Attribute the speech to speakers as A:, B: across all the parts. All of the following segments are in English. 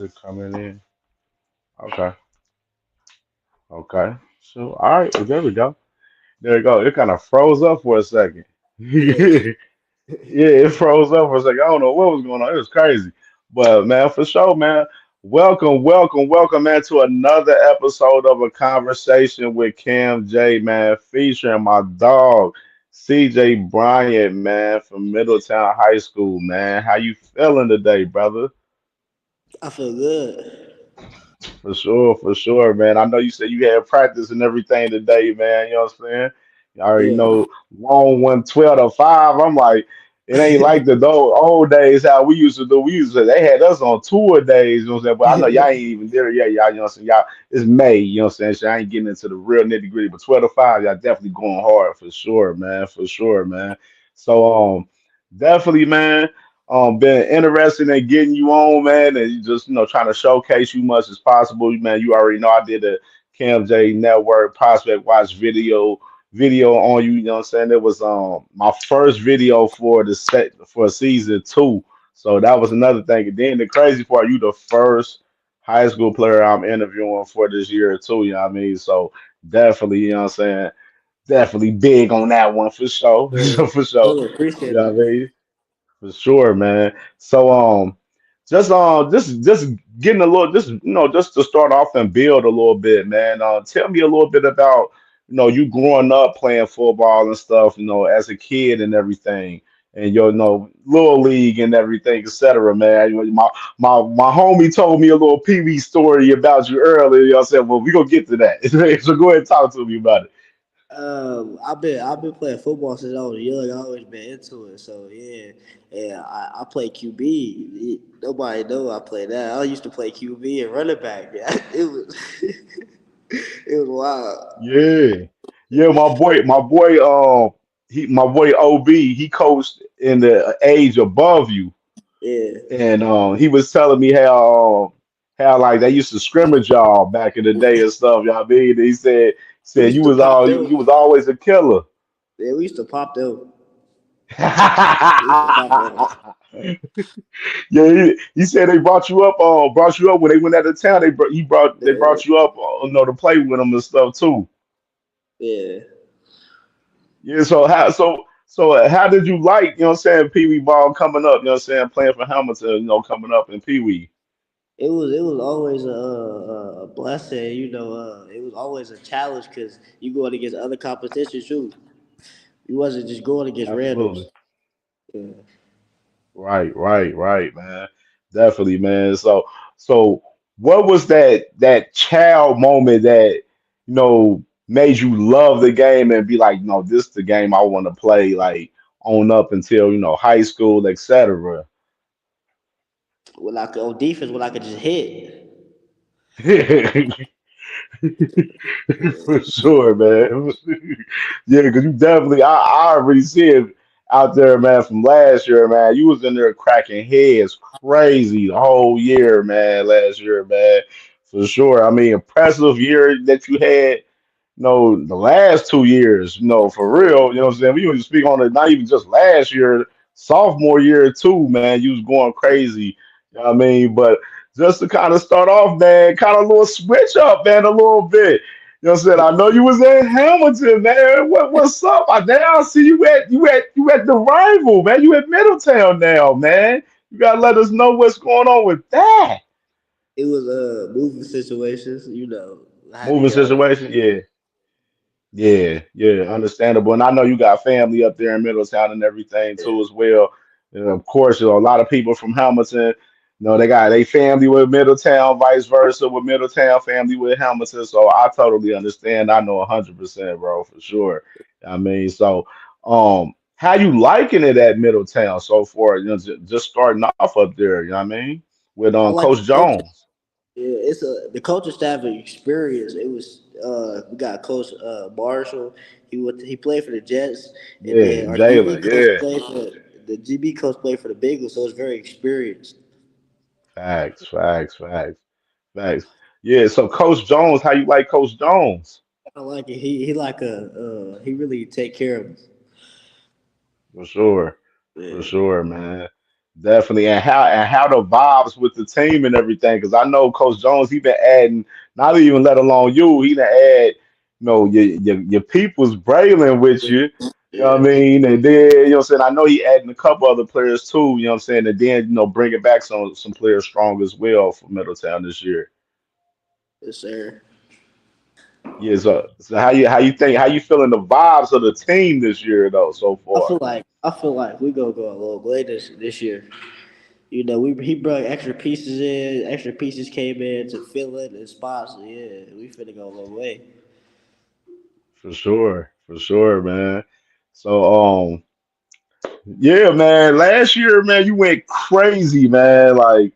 A: It coming in. Okay. Okay. So all right, well, there we go. There we go. It kind of froze up for a second.
B: Yeah.
A: Yeah, it froze up for a second. I don't know what was going on. It was crazy. But man, for sure, man. Welcome, man, to another episode of a conversation with Cam J, man, featuring my dog, CJ Bryant, man, from Middletown High School, man. How you feeling today, brother?
B: I feel good.
A: For sure, man. I know you said you had practice and everything today, man. You know what I'm saying? You already
B: Yeah.
A: know long one 12 to 5. I'm like, it ain't like the those old days how we used to do. They had us on tour days, you know what I'm saying? But I know y'all ain't even there yet, y'all, you know what I'm saying? Y'all it's May, you know what I'm saying? So I ain't getting into the real nitty gritty, but 12 to 5, y'all definitely going hard for sure, man. For sure, man. So definitely, man. Been interested in getting you on, man, and you just trying to showcase you much as possible, man. You already know I did a CamJNetwork prospect watch video on you. You know what I'm saying? It was my first video for the set for season 2, so that was another thing. And then the crazy part, you the first high school player I'm interviewing for this year too. You know what I mean? So definitely, you know what I'm saying? Definitely big on that one for sure,
B: Yeah.
A: for sure.
B: Really
A: You
B: appreciate
A: know what I
B: it.
A: mean? For sure, man. So just getting a little just to start off and build a little bit, man. Tell me a little bit about you growing up playing football and stuff, as a kid and everything, and your little league and everything, etc. Man, my homie told me a little Pee Wee story about you earlier. You know what I'm saying? Well, we gonna get to that. So go ahead and talk to me about it.
B: I've been playing football since I was young. I always been into it. So yeah, yeah. I play QB. Nobody know I play that. I used to play QB and running back. Yeah, it was it was wild.
A: Yeah, yeah, my boy OB, he coached in the age above you,
B: Yeah.
A: and he was telling me how like they used to scrimmage y'all back in the day and stuff. Y'all mean? He
B: We
A: said
B: used
A: you
B: to
A: was
B: pop
A: all
B: them.
A: you was always a killer.
B: Yeah, we used to pop them. We used to pop them.
A: Yeah, he said they brought you up when they went out of town. They
B: Yeah.
A: brought you up, to play with them and stuff too.
B: Yeah.
A: Yeah, so how did you like, you know what I'm saying, Pee Wee ball coming up, you know what I'm saying, playing for Hamilton, coming up in Pee Wee.
B: It was always a blessing, It was always a challenge because you going against other competition too. You wasn't just going against randoms.
A: Absolutely.
B: Yeah.
A: Right, man. Definitely, man. So what was that child moment that, made you love the game and be like, no, this is the game I want to play, like on up until, high school, etc.
B: When I could on defense, when I could just hit.
A: For sure, man. Yeah, because you definitely, I already see it out there, man, from last year, man. You was in there cracking heads crazy the whole year, man, last year, man. For sure. I mean, impressive year that you had, the last 2 years, for real. You know what I'm saying? We even speak on it, not even just last year, sophomore year too, man. You was going crazy. You know what I mean? But just to kind of start off, man, kind of a little switch up, man, a little bit. You know what I'm saying? I know you was at Hamilton, man. What's up? I now see you at the rival, man. You at Middletown now, man. You gotta let us know what's going on with that.
B: It was moving situations, I had to
A: Moving
B: get out of
A: situation, yeah. Yeah, understandable. And I know you got family up there in Middletown and everything too as well. And of course, a lot of people from Hamilton, they got a family with Middletown, vice versa with Middletown, family with Hamilton. So I totally understand. I know 100%, bro, for sure. I mean, so how you liking it at Middletown so far? Just starting off up there, you know what I mean? With
B: I like
A: Coach
B: the coach.
A: Jones.
B: Yeah, it's the coaching staff experience. It was we got Coach Marshall. He played for the Jets, and
A: Yeah,
B: then our GB
A: Jalen,
B: coach
A: yeah.
B: played for the GB coach played for the Bengals, so it's very experienced.
A: Facts. Yeah, so Coach Jones, how you like Coach Jones?
B: I like it. He like he really take care of us.
A: For sure. For
B: Yeah.
A: sure, man. Definitely, and how the vibes with the team and everything. Because I know Coach Jones, he been adding, not even let alone you, he done add, your people's Braylon with you. You know what I
B: Yeah,
A: mean? And then, you know what I'm saying? I know he adding a couple other players too, you know what I'm saying? And then, bringing back some players strong as well for Middletown this year.
B: yes, sir.
A: Yeah, so how you feeling the vibes of the team this year though so far?
B: I feel like we gonna go a long way this year. You know, we he brought extra pieces in. Extra pieces came in to fill in the spots. So yeah, we finna go a long way.
A: For sure, man. So yeah, man. Last year, man, you went crazy, man. Like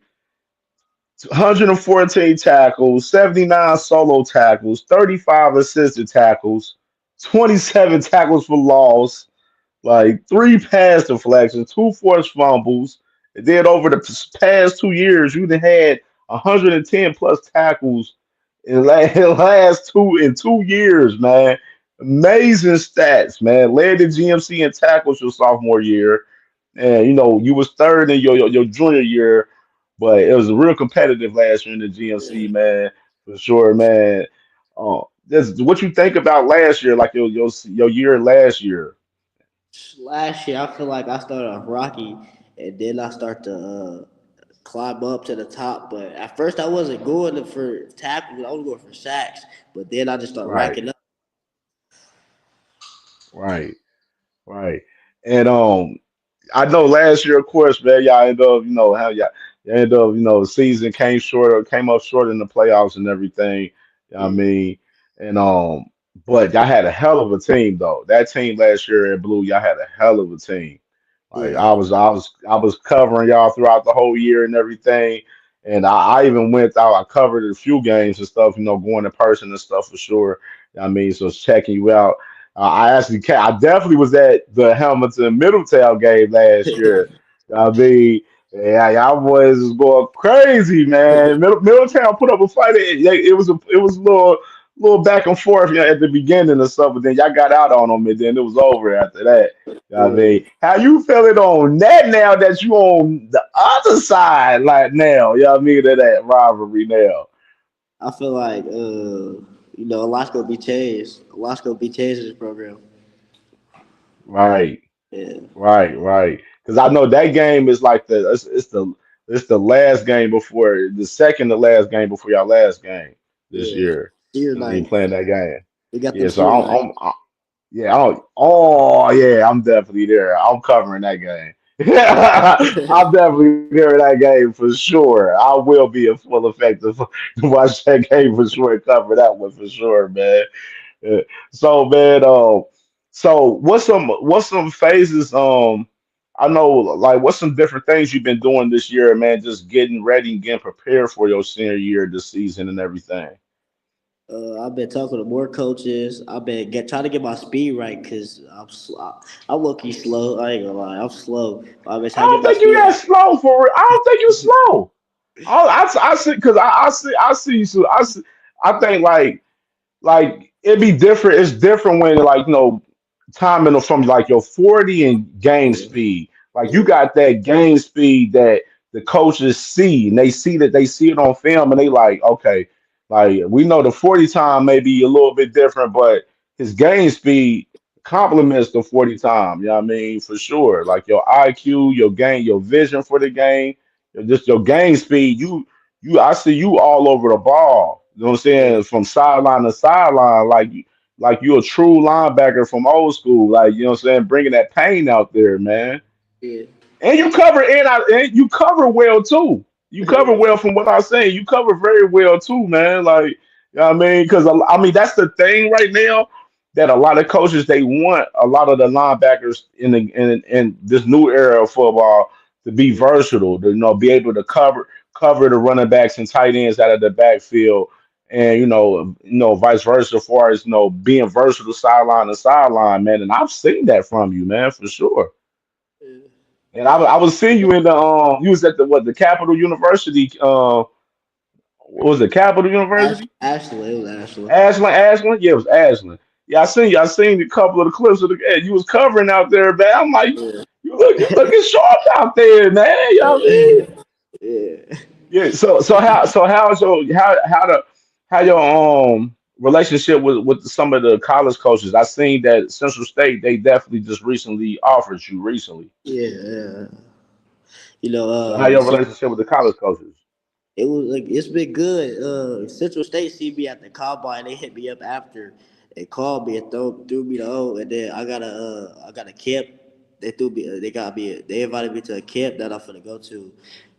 A: 114 tackles, 79 solo tackles, 35 assisted tackles, 27 tackles for loss, like three pass deflections, two forced fumbles. And then over the past 2 years, you done had 110 plus tackles in last 2 years, man. Amazing stats, man. Led the GMC in tackles your sophomore year, and you was third in your junior year, but it was real competitive last year in the GMC,
B: Yeah.
A: man, for sure, man. Just what you think about last year, like your year last year,
B: Last year, I feel like I started off rocky, and then I start to climb up to the top. But at first, I wasn't going for tackles. I was going for sacks. But then I just start
A: right,
B: racking up.
A: right, right, and I know last year, of course, man, y'all ended up, how y'all ended up, the season came up short in the playoffs and everything. You know what I
B: Yeah,
A: mean, and but y'all had a hell of a team though. That team last year in blue, y'all had a hell of a team. Like
B: yeah,
A: I was covering y'all throughout the whole year and everything. And I even went out, I covered a few games and stuff, going in person and stuff for sure. I mean, so checking you out. I definitely was at the Hamilton Middletown game last year. I mean, yeah, y'all boys was going crazy, man. Middletown put up a fight. It was a little back and forth, at the beginning and stuff, but then y'all got out on them, and then it was over after that. I
B: yeah.
A: mean, how you feeling on that now that you on the other side, like now? You know what I mean? Of that rivalry now.
B: I feel like a lot's gonna be changed. A lot's gonna be changed in this program.
A: Right,
B: Yeah,
A: right. Because I know that game is like it's the last game before the second to last game before y'all last game this
B: yeah.
A: year.
B: Senior
A: I mean,
B: night.
A: playing that game.
B: We got them
A: Yeah, so
B: senior night.
A: yeah, oh yeah, I'm definitely there. I'm covering that game. I'm definitely there in that game for sure. I will be in full effect to watch that game for sure and cover that one for sure, man. Uh, So man, so what's some phases? I know like what's some different things you've been doing this year, man. Just getting ready and getting prepared for your senior year this season and everything.
B: I've been talking to more coaches. I've been trying to get my speed right because I'm low key slow. I ain't gonna lie, I'm slow. I've been
A: I
B: trying to
A: don't
B: get my
A: think you
B: speed
A: that
B: right.
A: slow for real. I don't think you slow. I see because I see you. So I think like it'd be different. It's different when like timing from like your 40 and game
B: Yeah,
A: speed. Like you
B: yeah,
A: got that game speed that the coaches see and they see it on film and they like, okay, like we know the 40 time may be a little bit different, but his game speed complements the 40 time. You know what I mean? For sure. Like your IQ, your game, your vision for the game, just your game speed, I see you all over the ball. You know what I'm
B: yeah,
A: saying? From sideline to sideline, like you a true linebacker from old school. Like you know what I'm saying, bringing that pain out there, man.
B: yeah.
A: And you cover well too. You cover well from what I'm saying. You cover very well too, man. Like you know what I mean, because I mean that's the thing right now that a lot of coaches they want a lot of the linebackers in this new era of football to be
B: Yeah.
A: versatile, to be able to cover the running backs and tight ends out of the backfield, and vice versa, as far as being versatile sideline to sideline, man. And I've seen that from you, man, for sure.
B: Yeah.
A: And I was seeing you in you was at the Capital University. What was it, Capital University?
B: Ashland, it was Ashland.
A: Ashland? Yeah, it was Ashland. Yeah, I seen you. I seen a couple of the clips of the. Yeah, you was covering out there, man. I'm like,
B: Yeah.
A: you looking sharp out there, man. You know what I mean?
B: Yeah.
A: Yeah. So how's your how your relationship with some of the college coaches? I seen that Central State they definitely just recently offered you recently.
B: Yeah, yeah. You know,
A: So how your
B: so
A: relationship with the college coaches?
B: it was like it's been good. Central State see me at the combine. They hit me up after and called me and threw me the O. And then I got a camp. They threw me. They got me. They invited me to a camp that I'm finna go to.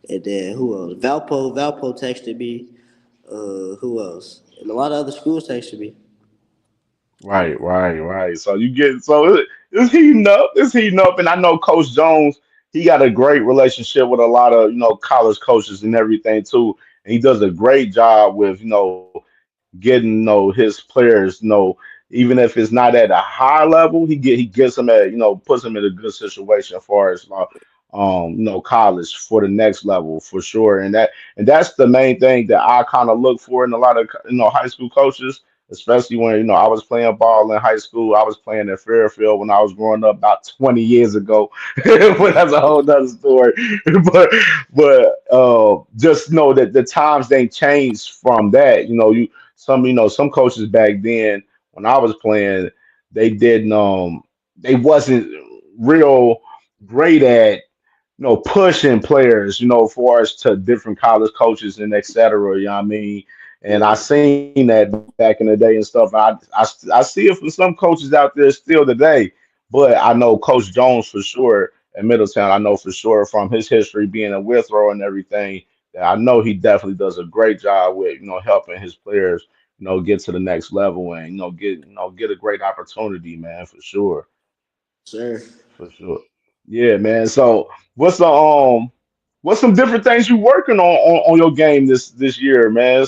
B: And then who else? Valpo texted me. Who else? And a lot of other schools texted me.
A: Right. So you get it's heating up. It's heating up, and I know Coach Jones. He got a great relationship with a lot of college coaches and everything too, and he does a great job with getting his players even if it's not at a high level, he gets them at puts them in a good situation as far as college for the next level for sure, and that's the main thing that I kind of look for in a lot of high school coaches, especially when I was playing ball in high school. I was playing at Fairfield when I was growing up about 20 years ago. But that's a whole nother story. but just know that the times they changed from that. Some coaches back then when I was playing, they didn't they wasn't real great at pushing players, for us to different college coaches and et cetera, you know what I mean? And I
B: Yeah,
A: seen that back in the day and stuff. I see it from some coaches out there still today, but I know Coach Jones for sure at Middletown. I know for sure from his history being a Withrow and everything that I know he definitely does a great job with, helping his players, get to the next level and, get a great opportunity, man, for sure.
B: sir.
A: For sure. Yeah, man. So what's some different things you working on your game this year, man?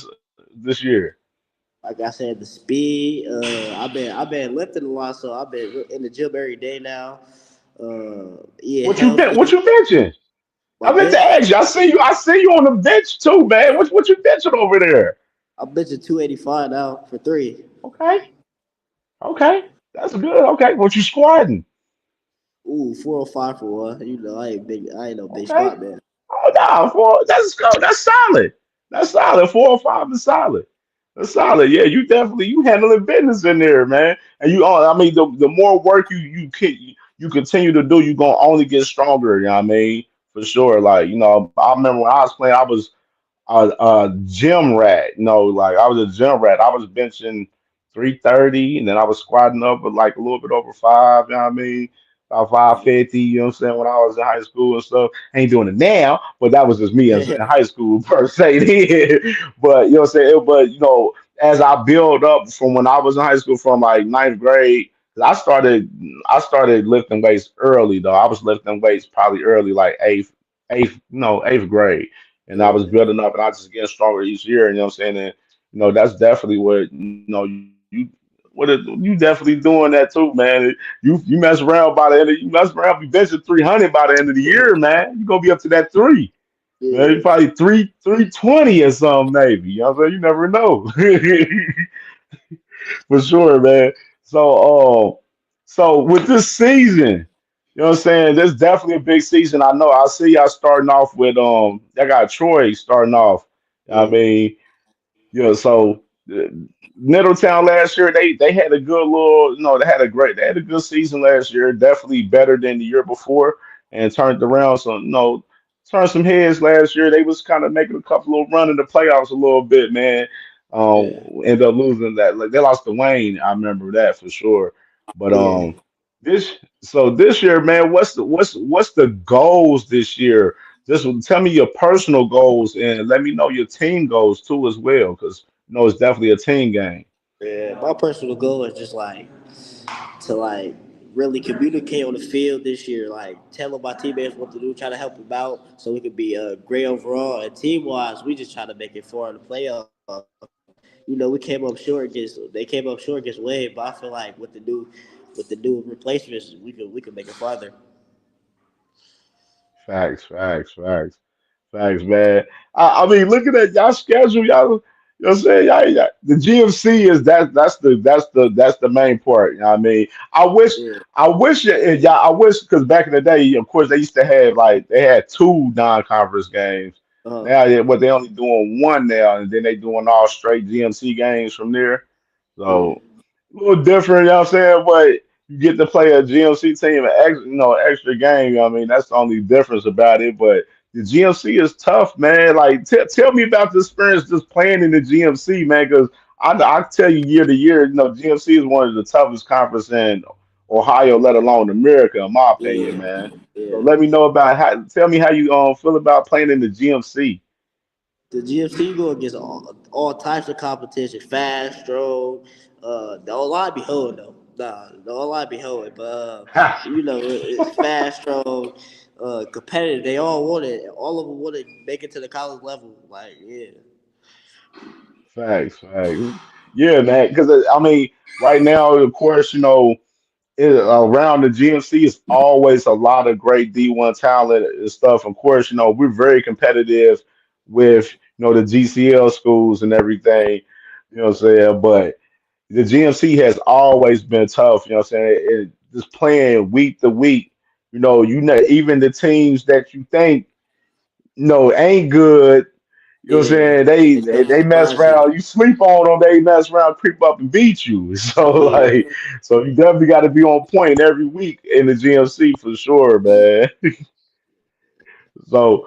A: This year.
B: Like I said, the speed. I've been lifting a lot, so I've been in the gym every day now. Yeah,
A: What
B: healthy.
A: you benching?
B: My
A: I meant to
B: bench.
A: ask you. I see you on the bench too, man. What you benching over there?
B: I'm benching 285 now for three.
A: Okay. Okay. That's good. Okay. What you squatting?
B: Ooh, 405 for one. You know, I ain't big. I ain't no big
A: Okay.
B: squat man.
A: Oh no, that's solid. That's solid. 4 or 5 is solid. That's solid. Yeah, you handling business in there, man. And I mean, the more work you continue to do, you gonna only get stronger. You know what I mean? For sure. Like I remember when I was playing, I was a gym rat. Like I was a gym rat. I was benching 330, and then I was squatting up with like a little bit over five. You know what I mean? About 550. You know what I'm saying? When I was in high school and stuff, I ain't doing it now, but that was just me as in high school per se. Then. But you know what I'm saying? But as I build up from when I was in high school, from like ninth grade. 'Cause I started lifting weights early though. I was lifting weights probably early, like eighth grade, and I was
B: Yeah,
A: building up, and I just getting stronger each year. You know what I'm saying? And that's definitely what you definitely doing that too, man. You mess around by the end of you mess around, you benching 300 by the end of the year, man. You gonna be up to that three, man. You
B: yeah,
A: probably 320 or something, maybe. You know what I'm saying? You never know. For sure, man. So with this season, you know what I'm saying? There's definitely a big season. I know. I see y'all starting off with I got Troy starting off. I
B: yeah,
A: mean, so Middletown last year they had a good little, they had a good season last year, definitely better than the year before, and turned around some, turned some heads last year. They was kind of making a couple of run in the playoffs a little bit, man.
B: yeah,
A: Ended up losing that. Like they lost to Wayne, I remember that for sure. But
B: yeah.
A: this year, man, what's the goals this year? Just tell me your personal goals and let me know your team goals too as well, because it's definitely a team game.
B: Yeah, my personal goal is just to really communicate on the field this year. Like telling my teammates what to do, try to help them out, so we could be great overall. And team wise, we just try to make it far in the playoffs. We came up short against they came up short against Wade, but I feel like with the new replacements, we could make it farther.
A: Facts, man. I mean, looking at y'all schedule, You know what I'm saying? The GMC is that's the main part. You know what I mean?
B: Yeah.
A: I wish yeah, I wish because back in the day, of course, they used to have like they had two non-conference games.
B: Uh,
A: Now, what they only doing one now, and then they doing all straight GMC games from there.
B: yeah.
A: So a little different, you know what I'm saying? But you get to play a GMC team, extra game. You know what I mean, that's the only difference about it. But the GMC is tough, man. Like, tell me about the experience just playing in the GMC, man. Because I tell you, year to year, GMC is one of the toughest conference in Ohio, let alone America, in my opinion,
B: Yeah.
A: man. So
B: Yeah.
A: let me know about how. Tell me how you feel about playing in the GMC.
B: The GFC go against all types of competition, fast, strong. The O line be holding though. Nah, the O line be holding, but it's fast, strong, competitive. They all want it. All of them want to make it to the college level. Like, yeah,
A: Facts, facts. Yeah, man. Because I mean, right now, of course, around the GMC is always a lot of great D1 talent and stuff. Of course, we're very competitive with the GCL schools and everything. You know what I'm saying? But the GMC has always been tough. You know what I'm saying? Just playing week to week. Even the teams that you think ain't good,
B: yeah. They still
A: they mess
B: surprise you.
A: around. You sleep on them, they mess around, creep up and beat you. So
B: Yeah,
A: so you definitely got to be on point every week in the GMC for sure, man. So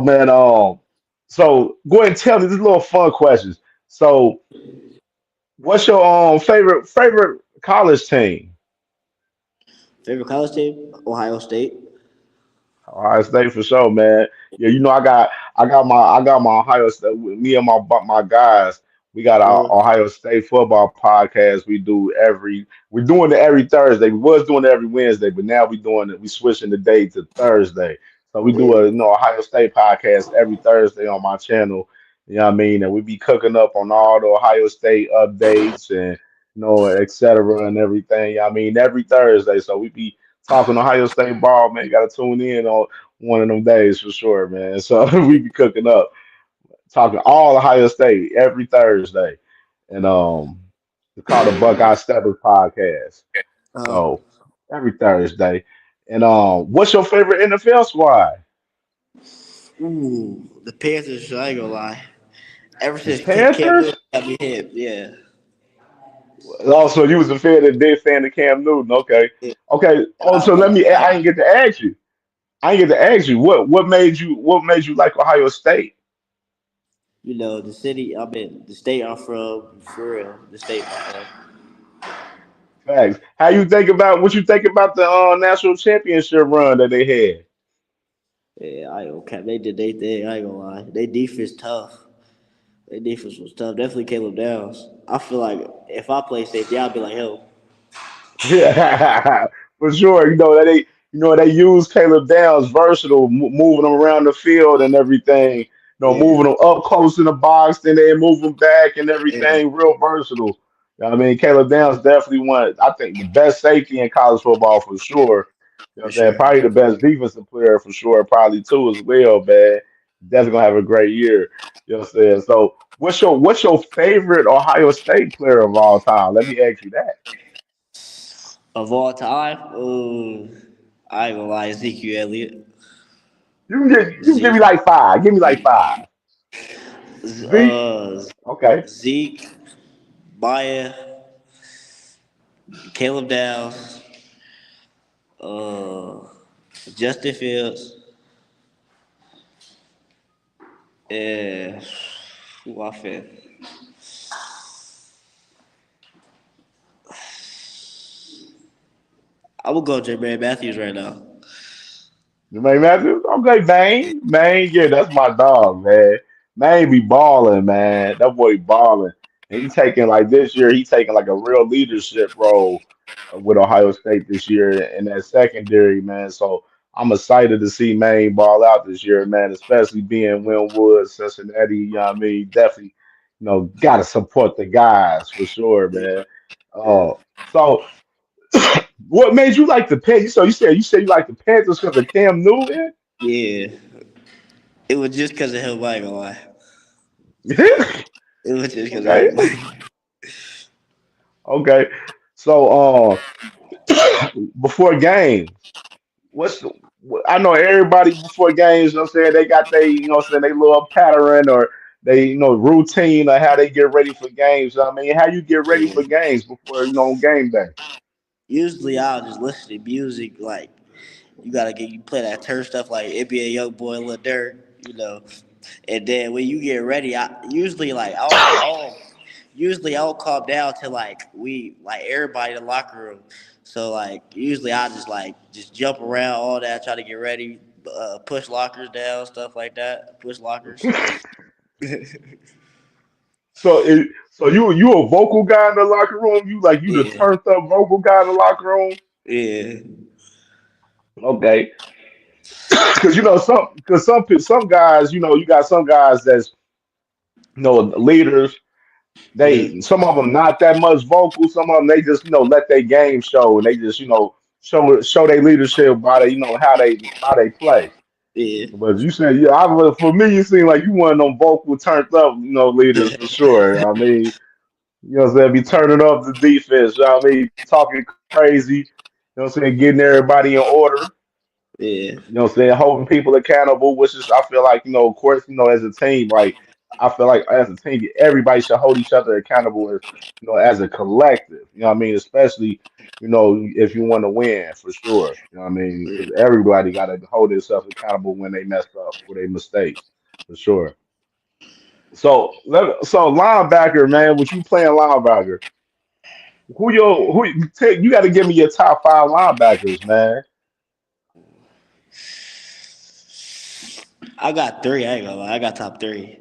A: man, so go ahead and tell me these little fun questions. So what's your favorite college team?
B: favorite college team, Ohio State.
A: Ohio State for sure, man. Yeah, I got my Ohio State. Me and my guys, we got our
B: Uh,
A: Ohio State football podcast. We're doing it every Thursday. We was doing it every Wednesday, but now we doing it. We switching the day to Thursday. So we do a
B: yeah,
A: Ohio State podcast every Thursday on my channel. You know what I mean? And we be cooking up on all the Ohio State updates and et cetera and everything. I mean, every Thursday. So we be talking Ohio State ball, man. You got to tune in on one of them days for sure, man. So we be cooking up, talking all Ohio State every Thursday, and it's called the Buckeye Steppers podcast.
B: uh,
A: So every Thursday, and what's your favorite NFL squad?
B: ooh, the Panthers. I ain't gonna lie. Ever
A: The
B: since Cam Newton
A: Panthers.
B: got me hip, yeah.
A: Also, you was a big fan of Cam Newton. Okay,
B: Yeah,
A: okay. Oh,
B: I
A: so let
B: love
A: me.
B: Cam.
A: I didn't get to ask you. I didn't get to ask you what made you like Ohio State.
B: The city I'm in, the state I'm from, for real, the state I'm from.
A: Facts. What you think about the national championship run that they had?
B: Yeah, I ain't gonna cap. They did they thing. I ain't gonna lie. They defense tough. Their defense was tough. Definitely Caleb Downs. I feel like if I play safety, I'd be like, hell,
A: Yeah, for sure. They use Caleb Downs versatile, moving him around the field and everything.
B: yeah,
A: Moving them up close in the box, then they move them back and
B: yeah,
A: everything. Real versatile. You know what I mean, Caleb Downs definitely one. I think the best safety in college football for sure. You know what
B: for
A: I'm saying?
B: sure.
A: Probably the best defensive player for sure. Probably too as well, man. Definitely gonna have a great year. You know what I'm saying? So, what's your favorite Ohio State player of all time? Let me ask you that.
B: Of all time, I ain't gonna lie, Ezekiel Elliott.
A: You can give me
B: Zeke,
A: like five. Give me like five. Zeke.
B: uh,
A: Okay.
B: Zeke, Maya, Caleb Downs, uh, Justin Fields, and who I fifth. I would go J. Matthews right now.
A: Jermaine Matthews. Okay, Bane. Bane, yeah, that's my dog, man. Bane be balling, man. That boy balling. And he taking like this year, he taking like a real leadership role with Ohio State this year in that secondary, man. So I'm excited to see Maine ball out this year, man, especially being Winwood, Cincinnati. You know what I mean? Definitely, gotta support the guys for sure,
B: Yeah,
A: man.
B: yeah,
A: So what made you like the Panthers? So you said you like the Panthers because of Cam Newton?
B: yeah. It was just because of him. I ain't gonna lie. It was just because I
A: Okay,
B: was like,
A: okay. So before games, what's the, I know everybody before games, you know what I'm saying, they got they, you know what I'm saying, they little pattern or they, routine or how they get ready for games. I mean, how you get ready for
B: yeah.
A: games before, on game day?
B: Usually I'll just listen to music like you gotta get you play that turf stuff like NBA Young Boy, Lil Durk, and then when you get ready, I usually like I'll calm down to like we like everybody in the locker room. So like usually I just like just jump around all that, try to get ready, push lockers down, stuff like that, push lockers. Yeah,
A: So you a vocal guy in the locker room? You the turned up vocal guy in the locker room?
B: yeah,
A: Okay, because some guys, you got some guys that's leaders.
B: mm,
A: Some of them not that much vocal. Some of them they just let their game show and they just show their leadership by how they play.
B: yeah.
A: But you said yeah, for me you seem like you one of them vocal turned up leaders for sure. I mean, what I'm saying, be turning up the defense. You know what I mean, talking crazy. What I'm saying, getting everybody in order.
B: Yeah,
A: What I'm saying, holding people accountable, which is I feel like of course as a team, like I feel like as a team, everybody should hold each other accountable as as a collective. You know what I mean, especially if you want to win for sure. You know what I mean,
B: yeah.
A: because everybody got to hold themselves accountable when they mess up for their mistakes for sure. So linebacker, man, what you playing linebacker? Who you take? You got to give me your top five linebackers, man.
B: I got three. I ain't gonna lie. I got top three.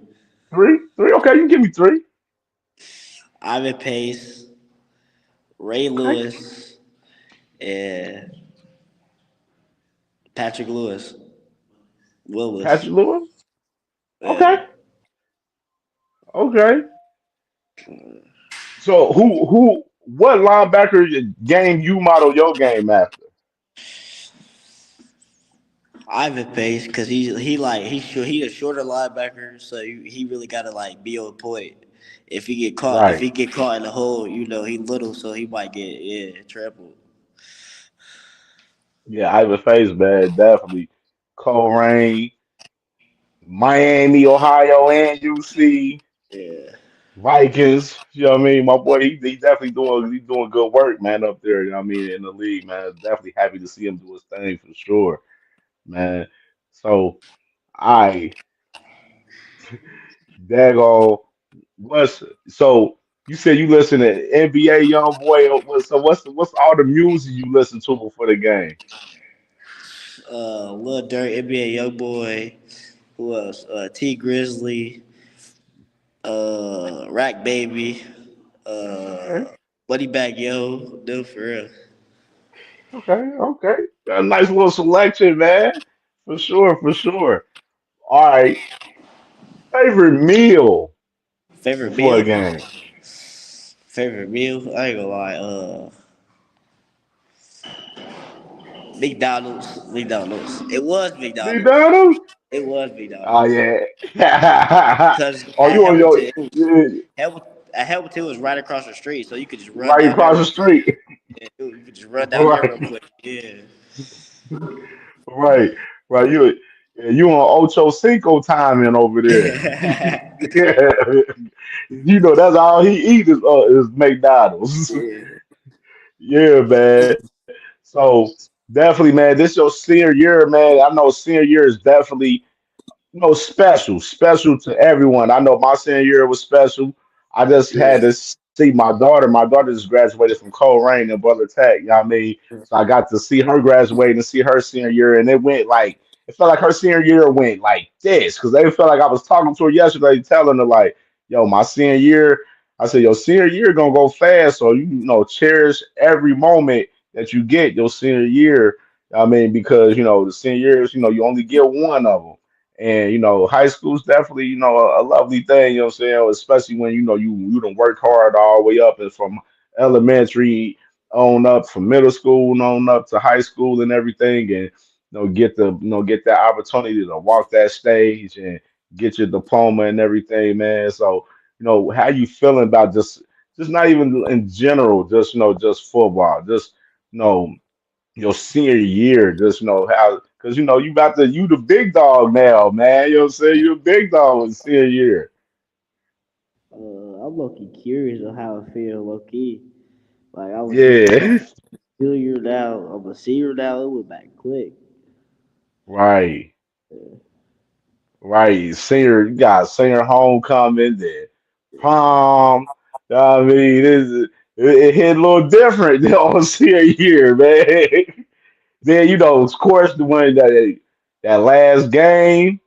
A: Three, three. Okay, you can give me three.
B: Ivan Pace, Ray
A: Okay,
B: Lewis, and Patrick Lewis. Willis.
A: Patrick Lewis. Okay,
B: Yeah.
A: okay. So what linebacker game you model your game after?
B: Ivan Pace, because he a shorter linebacker, so he really gotta like be on point. If
A: Right.
B: he get caught in the hole, he little, so he might get trampled.
A: Yeah, Ivan Face, man, definitely. Coleraine, Miami, Ohio, and UC.
B: Yeah,
A: Vikings, you know what I mean? My boy, he definitely doing good work, man, up there, you know what I mean, in the league, man. Definitely happy to see him do his thing for sure, man. So I dago what's so you said you listen to NBA Young Boy. What's all the music you listen to before the game?
B: Lil Durk, NBA YoungBoy. Who else? T Grizzly, Rack Baby,
A: Okay,
B: Buddy Back Yo. No, for real.
A: okay. Got a nice little selection, man. For sure, for sure. All right. Favorite meal
B: Favorite
A: before a
B: meal?
A: game.
B: Favorite meal? I ain't gonna lie. McDonald's. McDonald's. It was McDonald's.
A: McDonald's?
B: It was
A: Oh
B: McDonald's.
A: yeah.
B: Because
A: Oh,
B: at
A: you on your
B: Hamilton, it was at Hamilton it was right across the street, so you could just run
A: right
B: down there
A: across the
B: real quick.
A: street.
B: Yeah, you could just run down there real
A: Right.
B: quick. Yeah.
A: Right. Right. You on Ocho Cinco timing over there. That's all he eat is McDonald's.
B: Yeah.
A: Yeah, man. So definitely, man, this your senior year, man. I know senior year is definitely special to everyone. I know my senior year was special. I just had
B: Yeah.
A: to see my daughter. My daughter just graduated from Coleraine and Brother Tech. You know what I mean? So I got to see her graduate and see her senior year, and it felt like her senior year went like this because they felt like I was talking to her yesterday, telling her like, "Yo, my senior year." I said, "Your senior year gonna go fast, so cherish every moment that you get your senior year." I mean, because the senior years, you only get one of them. And high school's definitely a lovely thing. You know what I'm saying? Especially when you don't work hard all the way up and from elementary on up, from middle school and on up to high school and everything, and get that opportunity to walk that stage and get your diploma and everything, man. So how you feeling about just not even in general, just just football, just you know your senior year, just how because you about to you the big dog now, man. You know what I'm saying? You the big dog in senior year.
B: I'm low key curious on how it feels, low key. Like I was
A: Yeah,
B: junior now, I'm a senior now. It went back quick.
A: right, right. Senior, you got senior homecoming, then prom. I mean, it hit a little different on senior year, man. Then of course, the one that last game.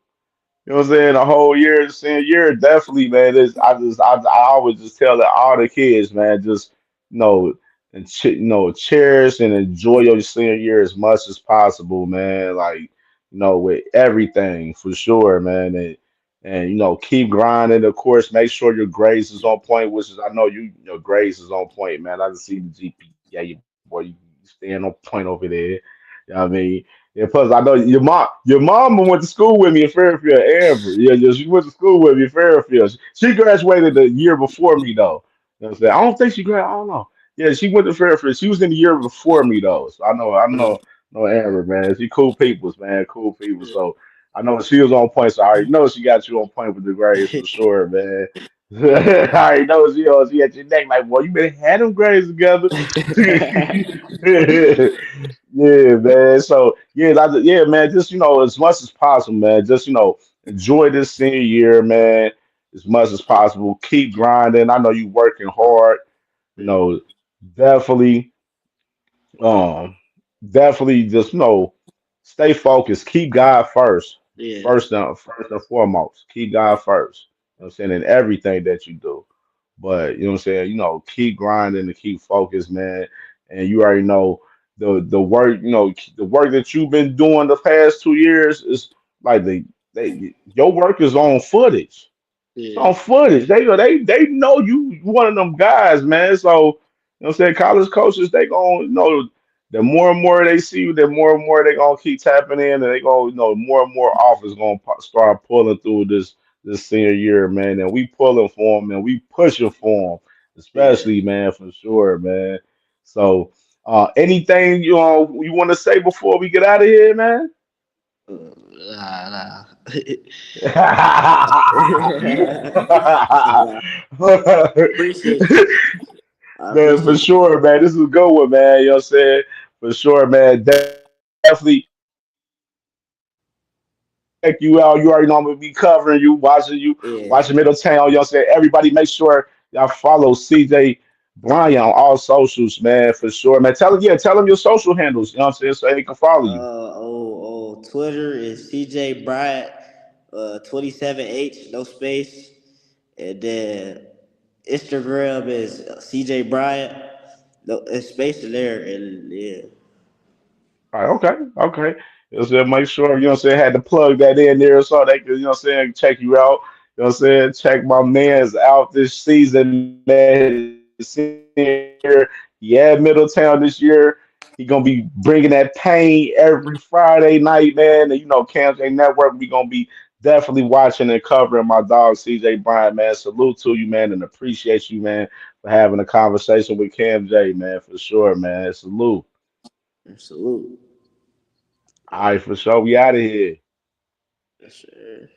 A: You know what I'm saying? The whole year, the senior year, definitely, man. I always just tell all the kids, man, just you know, cherish and enjoy your senior year as much as possible, man. Like with everything for sure, man, and keep grinding. Of course, make sure your grades is on point, which is I know your grades is on point, man. I can see the GPA, your boy, you staying on point over there. You know what I mean? And plus, I know your mom went to school with me in Fairfield, Amber. Yeah, yeah, she went to school with me in Fairfield. She graduated the year before me, though. You know what I'm saying? I don't think she graduated. I don't know. Yeah, she went to Fairfield. She was in the year before me, though. So I know Amber, man. She cool peoples, man. Cool people. So I know she was on point. So I already know she got you on point with the grades for sure, man. I already know she had your neck like, boy, you better have them grades together. Yeah, man. So yeah, yeah, man. Just as much as possible, man. Just enjoy this senior year, man, as much as possible. Keep grinding. I know you working hard. You know, definitely, um, definitely just stay focused. Keep God first,
B: Yeah,
A: first and foremost. Keep God first. You know what I'm saying in everything that you do. But you know what I'm saying, keep grinding and keep focused, man. And you already know the work, the work that you've been doing the past 2 years is like your work is on footage. It's
B: yeah,
A: on footage. They know you one of them guys, man. So what I'm saying college coaches they gonna the more and more they see you, the more and more they gonna keep tapping in, and they gonna more and more offers gonna start pulling through this senior year, man. And we pulling for them and we pushing for them,
B: yeah.
A: especially man for sure, man. So anything you want to say before we get out of here, man?
B: Nah, nah. Nah, appreciate you. I
A: Man, for
B: appreciate you.
A: sure, man. This is a good one, man. You know what I'm saying? For sure, man. Definitely check you out. You already know I'm gonna be covering you, watching Middletown. You know what I'm saying? Everybody make sure y'all follow CJ Bryan on all socials, man, for sure, man. Tell them your social handles, you know what I'm saying, so they can follow you.
B: Twitter is CJ Bryant, 27H, no space, and then Instagram is CJ Bryant, no space in there, and yeah,
A: All right, okay. Just make sure, you know what I'm saying, had to plug that in there so they could, you know what I'm saying, check you out. You know what I'm saying? Check my man's out this season, man. His senior year. He at Middletown this year. He gonna be bringing that pain every Friday night, man. And CamJNetwork, we gonna be definitely watching and covering my dog CJ Bryant, man. Salute to you, man, and appreciate you, man, for having a conversation with CamJ, man, for sure, man. Salute.
B: salute.
A: All right, for sure. We out of here.
B: Yes, sir.